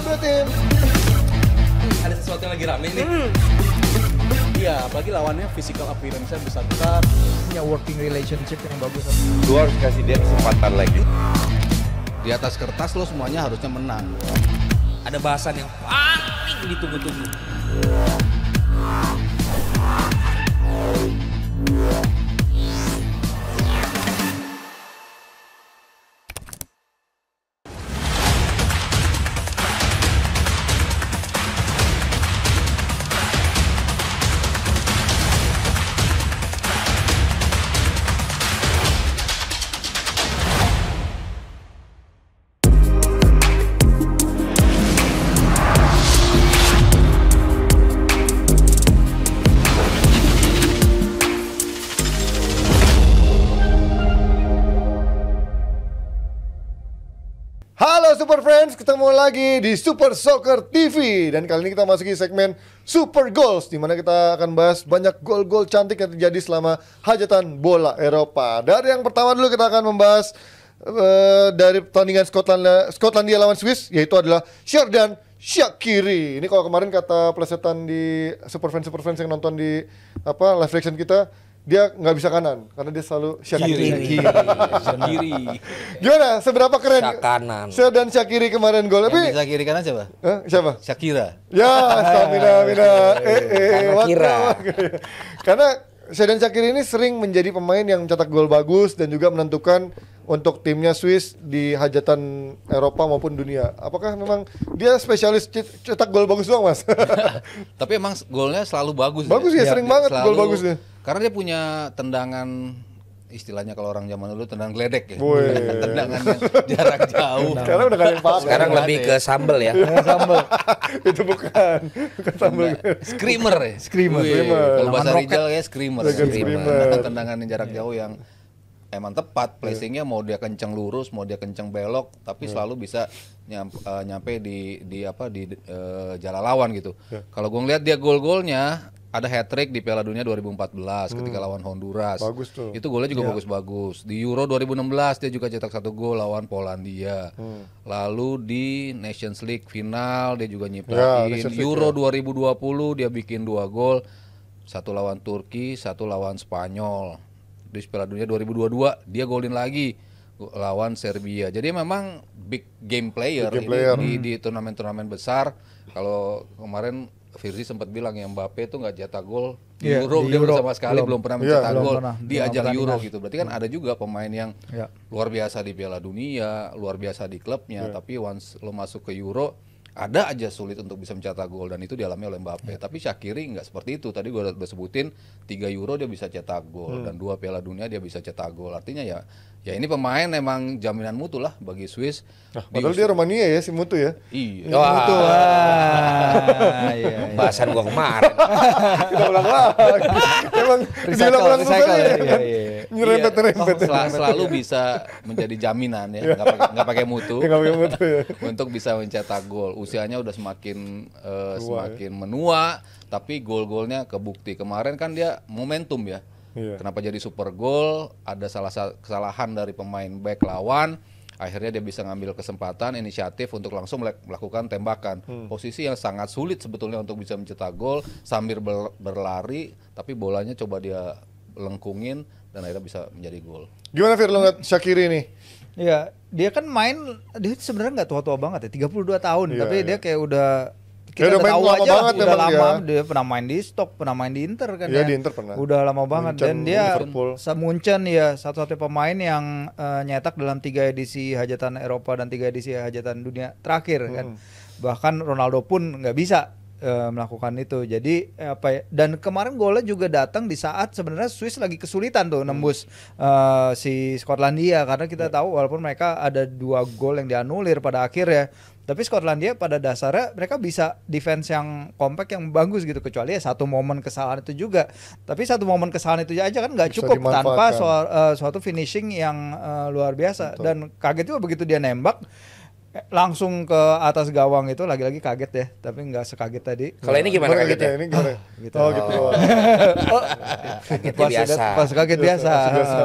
Double Team. Ada sesuatu yang lagi rame nih. Iya, apalagi lawannya physical appearance-nya besar-besar, Punya working relationship yang bagus. Lu harus kasih dia kesempatan lagi. di atas kertas lo semuanya harusnya menang. Ada bahasan yang paling ditunggu-tunggu. Halo Super Friends, ketemu lagi di Super Soccer TV. Dan kali ini kita masuki segmen Super Goals, di mana kita akan bahas banyak gol-gol cantik yang terjadi selama hajatan bola Eropa. Dari yang pertama dulu kita akan membahas dari pertandingan Skotlandia lawan Swiss, yaitu adalah Xherdan Shaqiri. Ini kalau kemarin kata plesetan di Super Fans yang nonton di live reaction kita, dia nggak bisa kanan karena dia selalu Shaqiri. Kiri. Gimana? Seberapa keren Kanan. Xherdan Shaqiri kemarin gol? Yang Tapi bisa kiri kanan siapa? siapa? Shakira. Ya, stamina. Kira. Karena Xherdan Shaqiri ini sering menjadi pemain yang mencetak gol bagus dan juga menentukan untuk timnya Swiss di hajatan Eropa maupun dunia. Apakah memang dia spesialis cetak gol bagus doang, Mas? Tapi emang golnya selalu bagus. Bagus ya, sering banget gol bagusnya. Karena dia punya tendangan, istilahnya kalau orang zaman dulu tendangan geledek ya. Woi. Tendangan yang jarak jauh. Sekarang udah gak ada yang pakai. Sekarang lebih ke sambel ya. Itu bukan sambal. Screamer ya. Screamer. Wih, Screamer. kalau bahasa Tendangan Rijal ya screamer. Screamer. Tendangan yang jarak jauh yang emang tepat, placingnya mau dia kenceng lurus, mau dia kenceng belok, tapi selalu bisa nyampe di jala lawan gitu. Kalau gue ngeliat dia gol-golnya, ada hat-trick di Piala Dunia 2014 ketika lawan Honduras. Bagus tuh. Itu golnya juga bagus-bagus. Di Euro 2016 dia juga cetak 1 gol lawan Polandia. Lalu di Nations League final dia juga nyiptain. Nations League, Euro 2020 dia bikin 2 gol. 1 lawan Turki, 1 lawan Spanyol. Di Piala Dunia 2022 dia golin lagi lawan Serbia. Jadi memang big game player, di turnamen-turnamen besar. Kalau kemarin Firzi sempat bilang ya, Mbappe itu nggak cetak gol di Euro, dia sama sekali belum pernah mencetak gol di ajang Euro gitu. Berarti kan ada juga pemain yang luar biasa di Piala Dunia, luar biasa di klubnya, tapi once lo masuk ke Euro ada aja sulit untuk bisa mencetak gol, dan itu dialami oleh Mbappe. Tapi Shaqiri nggak seperti itu. Tadi gue udah sebutin 3 Euro dia bisa cetak gol dan 2 Piala Dunia dia bisa cetak gol. Artinya ya ini pemain emang jaminan mutu lah bagi Swiss. Padahal dia Romania ya, si Mutu ya. Iya. Mutu. Bahasan gua kemarin. Kita ulang lagi. Emang diulang-ulang terus aja. Nyerempet-nyerempet. Selalu bisa menjadi jaminan ya, nggak pakai mutu. Nggak pakai mutu ya. Untuk bisa mencetak gol. Usianya udah semakin menua, tapi gol-golnya kebukti. Kemarin kan dia momentum ya. Kenapa jadi super gol? Ada kesalahan dari pemain back lawan. Akhirnya dia bisa ngambil kesempatan, inisiatif untuk langsung melakukan tembakan. Posisi yang sangat sulit sebetulnya untuk bisa mencetak gol sambil berlari, tapi bolanya coba dia lengkungin dan akhirnya bisa menjadi gol. Gimana Fir, lo ngeliat Shaqiri nih? Iya, dia kan dia sebenarnya nggak tua-tua banget ya, 32 tahun, tapi dia kayak udah kita udah tahu aja lah, udah lama dia pernah main di Stoke, pernah main di Inter kan ya. Di Inter pernah. Udah lama banget dan dia Munchen ya, satu-satunya pemain yang nyetak dalam 3 edisi hajatan Eropa dan 3 edisi hajatan dunia terakhir kan. Bahkan Ronaldo pun nggak bisa melakukan itu. Jadi dan kemarin golnya juga datang di saat sebenarnya Swiss lagi kesulitan tuh nembus si Skotlandia, karena kita tahu walaupun mereka ada 2 gol yang dianulir pada akhirnya, tapi Skotlandia pada dasarnya mereka bisa defense yang compact yang bagus gitu, kecuali ya satu momen kesalahan itu juga. Tapi satu momen kesalahan itu aja kan nggak cukup tanpa suatu finishing yang luar biasa. Betul. Dan kaget juga begitu dia nembak, langsung ke atas gawang itu lagi-lagi kaget ya, tapi nggak sekaget tadi. Kalau ini gimana kagetnya? Ini gimana? Gitu. Oh gitu. Kagetnya biasa. Pas kaget biasa.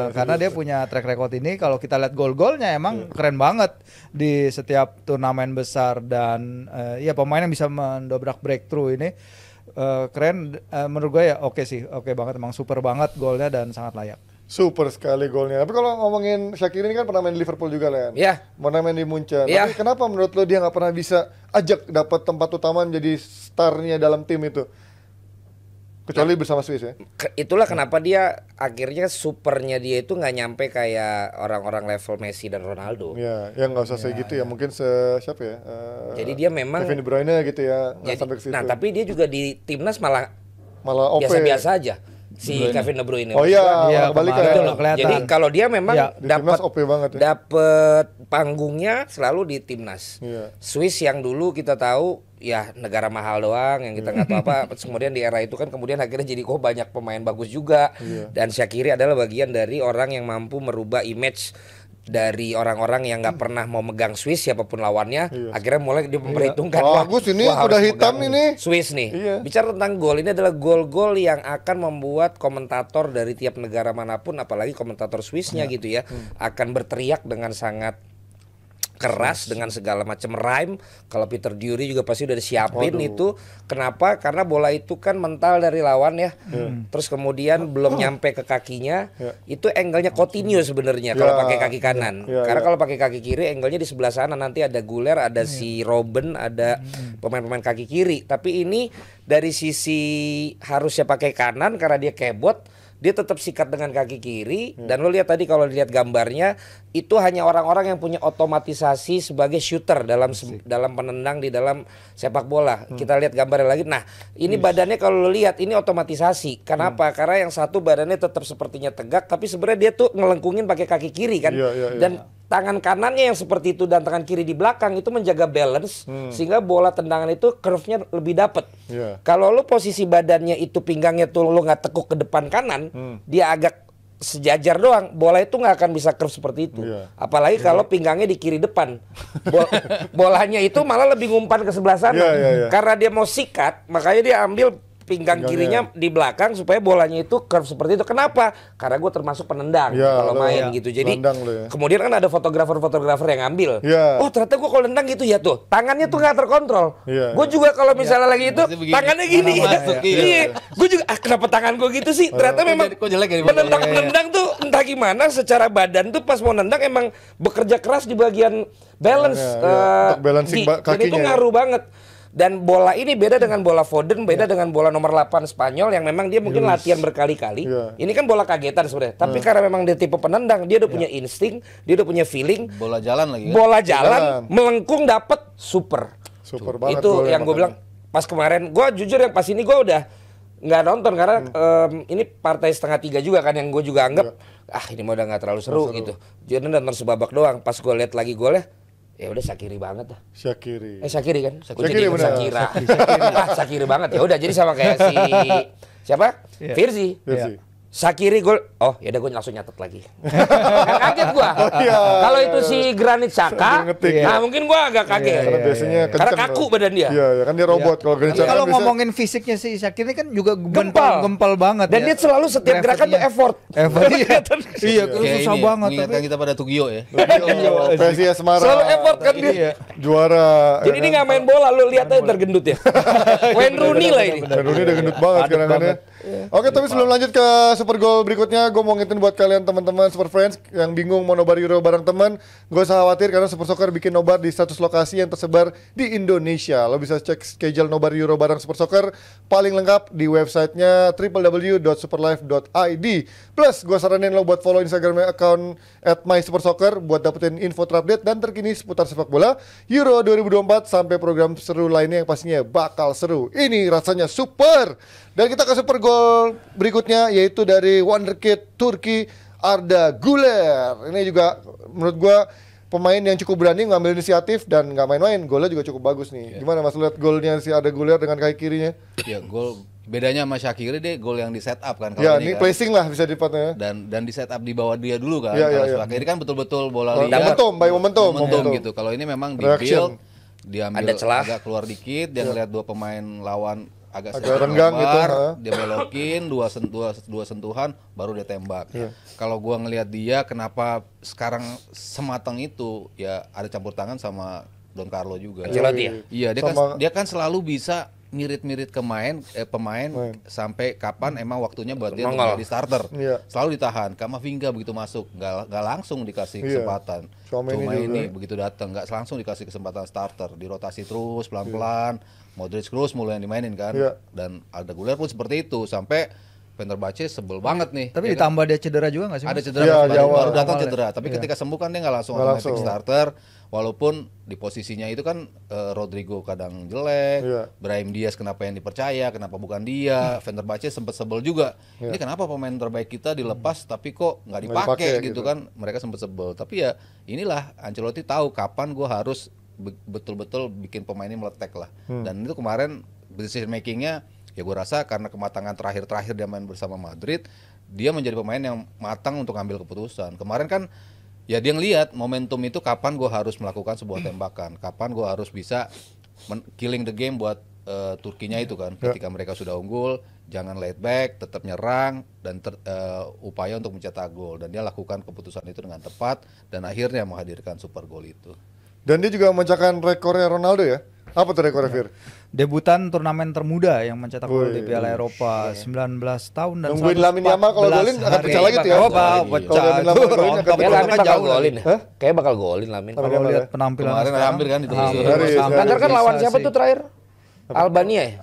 Karena dia punya track record ini, kalau kita lihat gol-golnya emang keren banget di setiap turnamen besar, dan ya pemain yang bisa mendobrak breakthrough ini keren. Menurut gue ya oke sih, oke banget, emang super banget golnya dan sangat layak. Super sekali golnya. Tapi kalau ngomongin Shaqiri ini kan pernah main di Liverpool juga, Len. Iya. Pernah main di Munchen. Iya. Tapi kenapa menurut lo dia nggak pernah bisa ajak dapat tempat utama menjadi starnya dalam tim itu? Kecuali bersama Swiss ya. Itulah kenapa dia akhirnya supernya dia itu nggak nyampe kayak orang-orang level Messi dan Ronaldo. Ya, yang nggak usah segitu ya. Mungkin siapa ya? Jadi dia memang Kevin De Bruyne gitu ya. Nggak sampai ke situ. Nah, tapi dia juga di timnas malah OP. biasa-biasa aja. Si Kevin De Bruyne. Oh iya, Iya, kebalikan. kemarin Ya. loh, kelihatan. Jadi kalau dia memang Iya, di timnas dapat OP banget ya. dapat panggungnya selalu di timnas. Iya. Swiss yang dulu kita tahu ya negara mahal doang yang kita nggak tahu apa. Kemudian di era itu kan kemudian akhirnya jadi banyak pemain bagus juga. Dan Shaqiri adalah bagian dari orang yang mampu merubah image dari orang-orang yang nggak pernah mau megang Swiss siapapun lawannya. Akhirnya mulai dia memperhitungkan. Wah, bagus ini harus kuda hitam megang ini. Swiss nih. Iya. Bicara tentang gol, ini adalah gol-gol yang akan membuat komentator dari tiap negara manapun, apalagi komentator Swissnya gitu ya, akan berteriak dengan sangat keras dengan segala macam rhyme. Kalau Peter Drury juga pasti udah disiapin itu. Kenapa? Karena bola itu kan mental dari lawan ya. Terus kemudian belum nyampe ke kakinya. Itu angle-nya Coutinho sebenarnya kalau pakai kaki kanan. Karena kalau pakai kaki kiri angle-nya di sebelah sana, nanti ada Guler, ada si Robben, ada pemain-pemain kaki kiri. Tapi ini dari sisi harusnya pakai kanan karena dia kebot. Dia tetap sikat dengan kaki kiri. Dan lo lihat tadi kalau dilihat gambarnya, itu hanya orang-orang yang punya otomatisasi sebagai shooter dalam penendang di dalam sepak bola. Kita lihat gambarnya lagi. Nah, ini badannya kalau lo lihat ini otomatisasi. Kenapa? Karena yang satu badannya tetap sepertinya tegak, tapi sebenarnya dia tuh ngelengkungin pakai kaki kiri kan. Dan tangan kanannya yang seperti itu dan tangan kiri di belakang itu menjaga balance sehingga bola tendangan itu curve-nya lebih dapet. Kalau lo posisi badannya itu pinggangnya tuh lo nggak tekuk ke depan kanan, dia agak sejajar doang, bola itu nggak akan bisa curve seperti itu. Apalagi kalau pinggangnya di kiri depan, bolanya itu malah lebih ngumpan ke sebelah sana. Karena dia mau sikat, makanya dia ambil pinggang kirinya di belakang supaya bolanya itu curve seperti itu. Kenapa? Karena gue termasuk penendang kalau main gitu. Jadi kemudian kan ada fotografer yang ngambil. Oh ternyata gue kalau nendang gitu ya tuh tangannya tuh nggak terkontrol. Gue juga kalau misalnya lagi itu tangannya gini. Iya. Gue juga kenapa tangan gue gitu sih? Ternyata memang penendang tuh entah gimana secara badan tuh pas mau nendang emang bekerja keras di bagian balance. Untuk balancing kakinya. Dan itu ngaruh banget. Dan bola ini beda dengan bola Foden, beda dengan bola nomor 8 Spanyol yang memang dia mungkin latihan berkali-kali. Ini kan bola kagetan sebenarnya. Tapi karena memang dia tipe penendang, dia udah punya insting, dia udah punya feeling. Bola jalan lagi kan? Bola jalan, melengkung dapat super. Super banget. Itu yang gue bilang pas kemarin. Gue jujur yang pas ini gue udah nggak nonton karena ini partai 2:30 juga kan yang gue juga anggap ini mah udah nggak terlalu seru gitu. Jadi nonton sebabak doang. Pas gue lihat lagi golnya, ya udah Shaqiri banget dah. Shaqiri kan? Shaqiri benar. Shaqiri banget. Ya udah jadi sama kayak si siapa? Virzi. Shaqiri gol. Oh, ya udah gue langsung nyatet lagi. Kaget gua. Kalau itu si Granit Xhaka, nah mungkin gua agak kaget. Karena kaku badan dia. Iya, kan dia robot. Kalau Granit Xhaka kalau ngomongin fisiknya si Shaqiri kan juga gempal banget. Dan dia selalu setiap gerakan tuh effort. Iya, susah banget. Mengingatkan kita pada Tugio ya. PSIS Semarang. Selalu effort kan dia. Juara. Jadi ini nggak main bola, lu lihat aja tergendut ya. Wayne Rooney lah ini. Wayne Rooney udah gendut banget kadang-kadang. Oke, tapi sebelum lanjut ke Super Goal berikutnya, gue mau ngingetin buat kalian teman-teman Super Friends yang bingung mau nobar Euro bareng teman, gak usah khawatir karena Super Soccer bikin nobar di 100 lokasi yang tersebar di Indonesia. Lo bisa cek schedule nobar Euro bareng Super Soccer paling lengkap di websitenya www.superlife.id. Plus, gue saranin lo buat follow Instagram account @mysupersoccer buat dapetin info terupdate dan terkini seputar sepak bola Euro 2024 sampai program seru lainnya yang pastinya bakal seru. Ini rasanya super. Dan kita ke Super Goal berikutnya yaitu dari Wonderkid Turki Arda Güler. Ini juga menurut gua pemain yang cukup berani ngambil inisiatif dan nggak main-main. Golnya juga cukup bagus nih. Gimana Mas lihat golnya si Arda Güler dengan kaki kirinya? Ya gol Bedanya sama Shaqiri dia gol yang di set up kan Ya, kalau ini kan. placing lah bisa dipatnya. Dan di set up di bawah dia dulu kan. Iya, Kalau iya. Shaqiri kan betul-betul bola Oh, liar. momentum gitu. Kalau ini memang di Reaction. build, dia ambil Ada celah. agak keluar dikit, dia ngeliat dua pemain lawan agak Agak renggang gitu, dia belokin dua sentuhan baru dia tembak. Kalau gua ngelihat dia kenapa sekarang sematang itu ya ada campur tangan sama Don Carlo juga. Ancelotti ya? Iya, dia kan selalu bisa ngirit-ngirit ke pemain sampai kapan emang waktunya buat dia Nongol. jadi starter. Iya. Selalu ditahan. Kamavinga begitu masuk nggak langsung dikasih Iya. kesempatan. Tchouaméni Cuma juga. ini begitu datang nggak langsung dikasih kesempatan starter, dirotasi terus pelan-pelan. Modric Kroos mulai yang dimainin kan. Iya. Dan Arda Güler pun seperti itu sampai Fenerbahce sebel banget nih. Tapi Ya kan? ditambah dia cedera juga nggak sih? Ada Mas? cedera Iya, di awal. baru datang Awal ya. cedera, tapi Iya. ketika sembuh kan dia nggak langsung Nggak automatic langsung. starter, walaupun di posisinya itu kan Rodrigo kadang jelek, Iya. Brahim Diaz kenapa yang dipercaya, kenapa bukan dia, Fenerbahce sempat sebel juga. Ini kenapa pemain terbaik kita dilepas tapi kok nggak dipakai dipakai, gitu gitu. kan, mereka sempat sebel. Tapi ya inilah Ancelotti tahu kapan gue harus betul-betul bikin pemain ini meletek lah. Dan itu kemarin decision makingnya ya gue rasa karena kematangan terakhir dia main bersama Madrid, dia menjadi pemain yang matang untuk ambil keputusan. Kemarin kan ya dia ngelihat momentum itu kapan gue harus melakukan sebuah tembakan, kapan gue harus bisa killing the game buat Turkinya itu kan. Ketika mereka sudah unggul, jangan laid back, tetap nyerang dan upaya untuk mencetak gol. Dan dia lakukan keputusan itu dengan tepat dan akhirnya menghadirkan super gol itu. Dan dia juga memecahkan rekornya Ronaldo ya. Apa tuh rekornya, Fir? Debutan turnamen termuda yang mencetak gol di Wih, Piala Eropa 19 tahun dan Nungguin Lamine Yamal kalau 114 golin akan hari. pecah lagi tuh ya. Oh, Iya. pecah. Kalau Lamine Yamal Itu golin akan rontok. Kayak Bakal Lamin bakal jauh golin. Hah? Kayak bakal golin Lamin. Kalau Yamal lihat ya. penampilan Kemarin sekarang, hampir kan itu. Haris. Qatar kan lawan bisa siapa sih. tuh terakhir? Albania ya?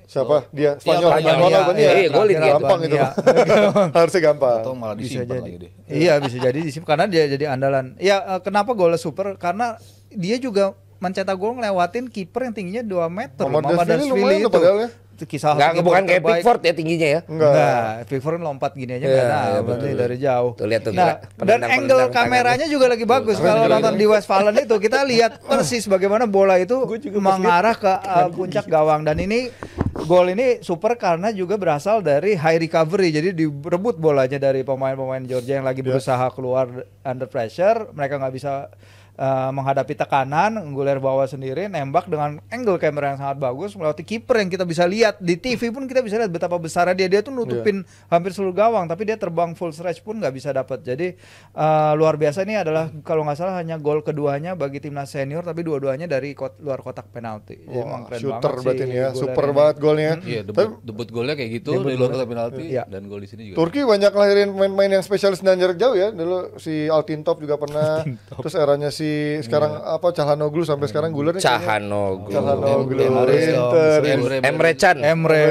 Siapa? Dia Spanyol. Albania. Spanyol, Albania. Iya, golin dia. Gampang itu. Albania. Harusnya gampang. Atau malah Bisa disimpan jadi. lagi deh. Iya, bisa jadi disimpan karena dia jadi andalan. Ya, kenapa golnya super? Karena dia juga mencetak gol ngelewatin kiper yang tingginya 2 meter. Mamadashvili lumayan tuh padahal ya. Itu kisah Enggak, bukan kayak terbaik. Pickford ya tingginya ya. Enggak, Pickford lompat gini aja enggak Iya, berarti dari jauh. Tuh, lihat tuh, Nah, gerak. dan Penendang- angle penendang kameranya juga lagi bagus. Kalau nonton di Westfalen itu kita lihat persis bagaimana bola itu mengarah ke puncak gawang dan ini gol ini super karena juga berasal dari high recovery. Jadi direbut bolanya dari pemain-pemain Georgia yang lagi berusaha keluar under pressure, mereka nggak bisa menghadapi tekanan, Güler bawa sendiri, nembak dengan angle kamera yang sangat bagus melewati kiper yang kita bisa lihat di TV pun kita bisa lihat betapa besarnya dia tuh nutupin hampir seluruh gawang, tapi dia terbang full stretch pun nggak bisa dapat. Jadi luar biasa. Ini adalah kalau nggak salah hanya gol keduanya bagi timnas senior, tapi dua-duanya dari luar kotak penalti. Jadi emang keren Shooter banget berarti sih ini ya. Güler Super ini. banget golnya. Iya, Tapi debut golnya kayak gitu Debut di luar golnya. kotak penalti Iya. dan gol di sini juga. Turki banyak lahirin pemain-pemain yang spesialis dan jarak jauh ya. Dulu si Altintop juga pernah. Terus eranya si sekarang apa Calhanoglu sampai sekarang Güler nih. Cahanoglu. Calhanoglu, Emre Inter. Emre Can. Emre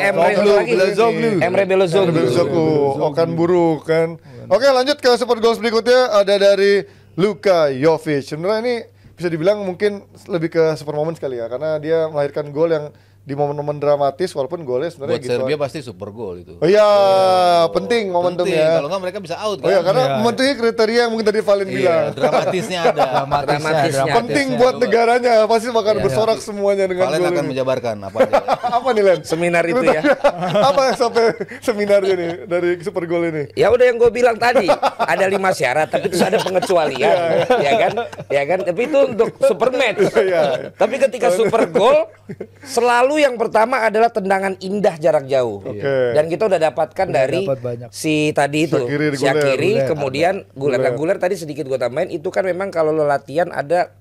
Emre Zoglu, lagi. Belozoglu. Emre Belozoglu. Belozoglu, Okan Buruk kan. Oke, lanjut ke super goals berikutnya ada dari Luka Jovic. Sebenarnya ini bisa dibilang mungkin lebih ke super moment sekali ya, karena dia melahirkan gol yang di momen-momen dramatis walaupun golnya sebenarnya Buat gitu. Serbia pasti super gol itu. Oh iya, penting Penting, momentumnya. kalau nggak mereka bisa out Oh kan. iya, karena momentumnya kriteria yang mungkin tadi Valen bilang. Iya, dramatisnya ada. Dramatisnya. Penting buat negaranya, pasti bakal bersorak semuanya dengan Valen gol akan ini. menjabarkan apa aja. Apa nih Len? Seminar itu ya. Apa yang sampai seminarnya nih dari super gol ini? Ya udah yang gue bilang tadi, ada 5 syarat tapi terus ada pengecualian, ya kan? Ya kan? Tapi itu untuk super match. Iya. Tapi ketika super gol selalu yang pertama adalah tendangan indah jarak jauh. Oke. Dan kita udah dapatkan dari dapat banyak. si tadi itu Shaqiri, Güler. Shaqiri, kemudian Güler. Nah, Güler. Güler tadi sedikit gue tambahin itu kan memang kalau lo latihan ada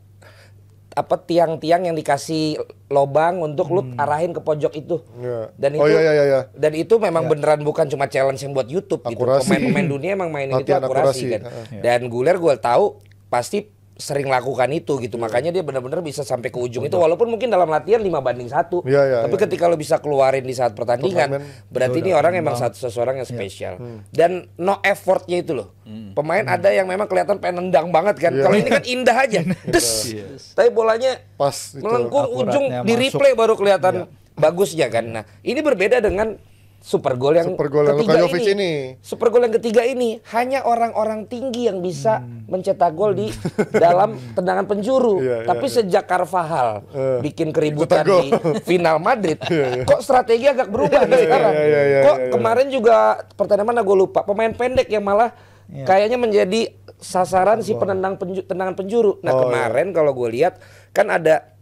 apa tiang-tiang yang dikasih lobang untuk lu arahin ke pojok itu. Iya. Dan Oh, itu iya. dan itu memang beneran bukan cuma challenge yang buat YouTube gitu. Akurasi. Pemain-pemain dunia emang mainin itu Latihan akurasi akurasi. kan. Dan Güler gue tahu pasti sering lakukan itu gitu. Makanya dia benar-benar bisa sampai ke ujung itu walaupun mungkin dalam latihan 5-1. Iya, Tapi iya. ketika lo bisa keluarin di saat pertandingan, Pertandingan, berarti ini orang emang seseorang yang spesial. Dan no effortnya itu loh. Pemain ada yang memang kelihatan pengen nendang banget kan. Kalau ini kan indah aja. Des. Tapi bolanya Pas itu. melengkung ujung Akuratnya di masuk. replay baru kelihatan bagusnya kan. Nah, ini berbeda dengan super gol yang Super gol yang ketiga Luka Jovic ini. Super gol yang ketiga ini hanya orang-orang tinggi yang bisa mencetak gol di dalam tendangan penjuru. Iya, Tapi sejak Carvajal bikin keributan cetak gol. di final Madrid, kok strategi agak berubah nih sekarang. iya, Kok iya. kemarin juga pertandingan mana gue lupa, pemain pendek yang malah kayaknya menjadi sasaran si tendangan penjuru. Nah kemarin kalau gue lihat kan ada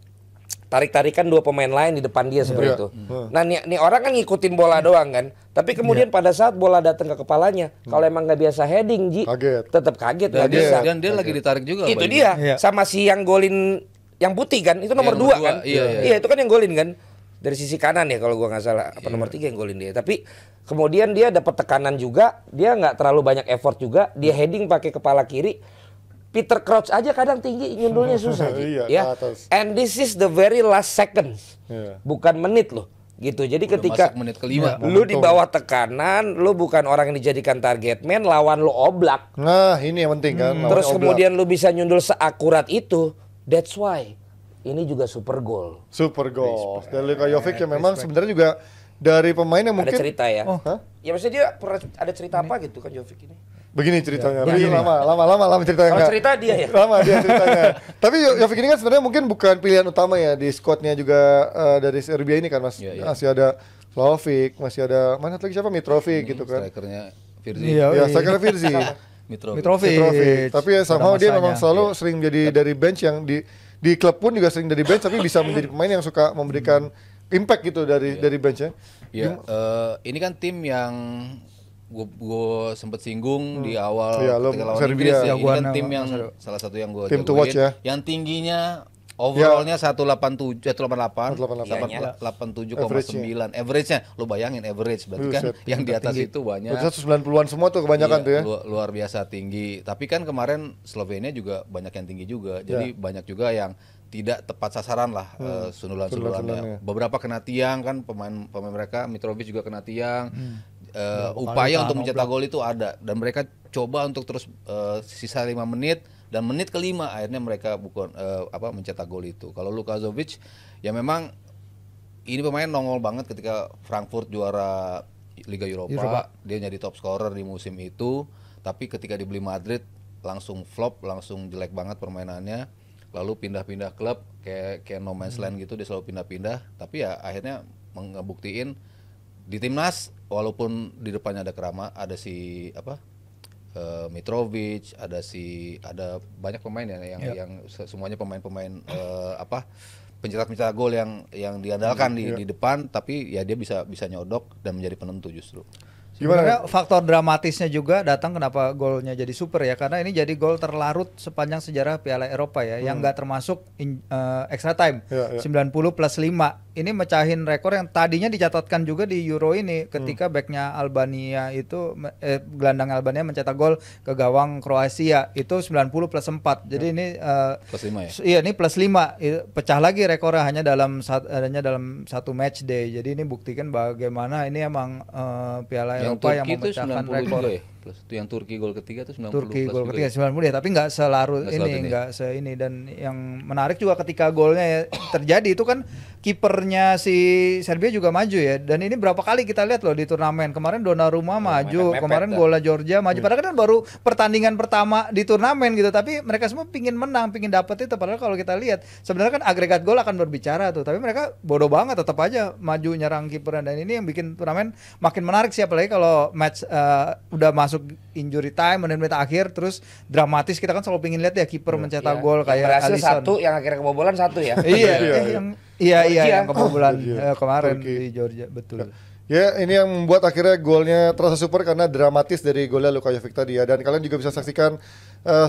tarik-tarikan dua pemain lain di depan dia seperti itu. Nah nih orang kan ngikutin bola doang kan. Tapi kemudian pada saat bola datang ke kepalanya, kalau emang nggak biasa heading, Ji, Kaget. tetap kaget nggak bisa. Dan dia lagi ditarik juga. Itu Bang. dia Iya. sama si yang golin yang putih kan, itu nomor Yang nomor 2 kan. dua, iya. Itu kan yang golin kan dari sisi kanan ya kalau gua nggak salah. Apa nomor 3 yang golin dia. Tapi kemudian dia dapat tekanan juga, dia nggak terlalu banyak effort juga, dia heading pakai kepala kiri. Peter Crouch aja kadang tinggi nyundulnya susah Ji. Iya, ya. ke atas. And this is the very last seconds. Iya. Bukan menit loh. Gitu. Jadi Udah ketika masuk menit kelima. lu di bawah tekanan, lu bukan orang yang dijadikan target man, lawan lu oblak. Nah, ini yang penting kan. lawan Terus Oblak. kemudian lu bisa nyundul seakurat itu. That's why ini juga super goal. Super goal. Dan Luka Jovic yang memang sebenarnya juga dari pemain yang mungkin Ada cerita ya. Hah? Ya maksudnya dia pernah ada cerita apa gitu kan Jovic ini? Begini ceritanya. Begini. Lama ceritanya. Kalau enggak. cerita dia ya? Lama dia ceritanya. Tapi Jovic ini kan sebenarnya mungkin bukan pilihan utama ya di squadnya juga dari Serbia ini kan Mas. Iya. Masih ada Vlahovic, masih ada mana lagi siapa Mitrovic gitu kan. Strikernya Virzi. Iya. Ya, saya kira Virzi. Mitrovic. Mitrovic. Tapi ya somehow dia memang selalu sering jadi dari bench yang di klub pun juga sering dari bench tapi bisa menjadi pemain yang suka memberikan impact gitu dari bench ya. Ya, ini kan tim yang gue sempet singgung di awal Iya, lo ketika lawan Serbia. Inggris ya. Ini Jagoan kan tim sama yang salah satu yang gue Tim to watch ya. yang tingginya overallnya 188 188. 87,9 average-nya lo bayangin average berarti kan Buset, yang di atas itu banyak. Berarti 190-an semua tuh kebanyakan Iya, tuh ya. luar biasa tinggi. Tapi kan kemarin Slovenia juga banyak yang tinggi juga. Jadi banyak juga yang tidak tepat sasaran lah sundulan-sundulannya. Beberapa kena tiang kan pemain mereka, Mitrovic juga kena tiang. Upaya untuk mencetak gol itu ada dan mereka coba untuk terus sisa 5 menit dan menit kelima akhirnya mereka mencetak gol itu. Kalau Luka Jovic ya memang ini pemain nongol banget ketika Frankfurt juara Liga Eropa. Dia jadi top scorer di musim itu, tapi ketika dibeli Madrid langsung flop, langsung jelek banget permainannya. Lalu pindah-pindah klub kayak no man's land gitu, dia selalu pindah-pindah, tapi ya akhirnya ngebuktiin di timnas walaupun di depannya ada si Mitrovic, ada banyak pemain yang semuanya pemain-pemain pencetak gol yang diandalkan di depan, tapi ya dia bisa nyodok dan menjadi penentu justru. Sebenarnya faktor dramatisnya juga datang kenapa golnya jadi super ya, karena ini jadi gol terlarut sepanjang sejarah Piala Eropa ya, yang nggak termasuk extra time. 90 plus 5 ini mecahin rekor yang tadinya dicatatkan juga di Euro ini ketika backnya Albania itu gelandang Albania mencetak gol ke gawang Kroasia itu 90 plus 4. Jadi ini plus 5 ya? Iya, ini plus 5. Pecah lagi rekornya hanya dalam satu match day. Jadi ini buktikan bagaimana ini emang Piala Eropa yang memecahkan rekor. Juga ya? Plus itu yang Turki gol ketiga itu 90 Turki plus gol juga ketiga ya? 90 ya, tapi nggak selarut ini dan yang menarik juga ketika golnya ya terjadi itu kan kipernya si Serbia juga maju ya, dan ini berapa kali kita lihat loh di turnamen kemarin Donnarumma maju, kemarin bola Georgia maju, padahal kan baru pertandingan pertama di turnamen gitu, tapi mereka semua pingin menang, pingin dapet itu, padahal kalau kita lihat sebenarnya kan agregat gol akan berbicara tuh, tapi mereka bodoh banget tetap aja maju nyerang kipernya, dan ini yang bikin turnamen makin menarik sih, apalagi kalau match udah masuk injury time menit-menit akhir terus dramatis, kita kan selalu pingin lihat ya kiper mencetak gol kayak berhasil Alisson. 1 yang akhirnya kebobolan 1 ya. Iya yang kebobolan kemarin Turki. di Georgia, betul. Ya, ini yang membuat akhirnya golnya terasa super karena dramatis dari golnya Luka Jovic tadi ya. Dan kalian juga bisa saksikan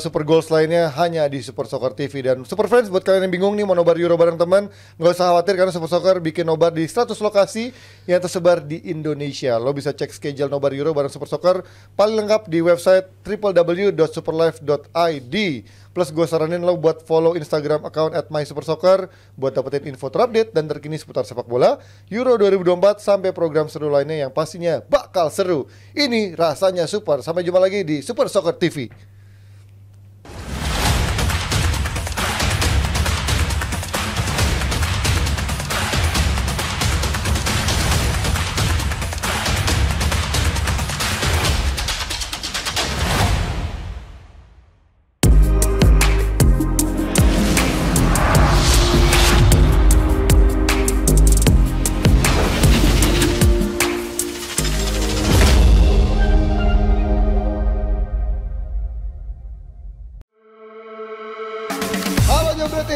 super goals lainnya hanya di Super Soccer TV. Dan Super Friends, buat kalian yang bingung nih mau nobar Euro bareng teman, nggak usah khawatir karena Super Soccer bikin nobar di 100 lokasi yang tersebar di Indonesia. Lo bisa cek schedule nobar Euro bareng Super Soccer paling lengkap di website www.superlife.id. Plus gue saranin lo buat follow Instagram account @mysupersoccer buat dapetin info terupdate dan terkini seputar sepak bola Euro 2024 sampai program seru lainnya yang pastinya bakal seru. Ini rasanya super. Sampai jumpa lagi di Super Soccer TV.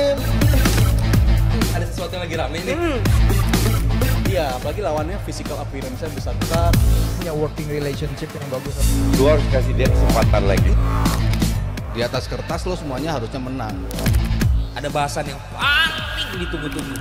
Kim. Ada sesuatu yang lagi rame nih. Iya, apalagi lawannya physical appearance-nya besar-besar. Punya working relationship yang bagus. Lu harus kasih dia kesempatan lagi. Di atas kertas lo semuanya harusnya menang. Ada bahasan yang paling ditunggu-tunggu.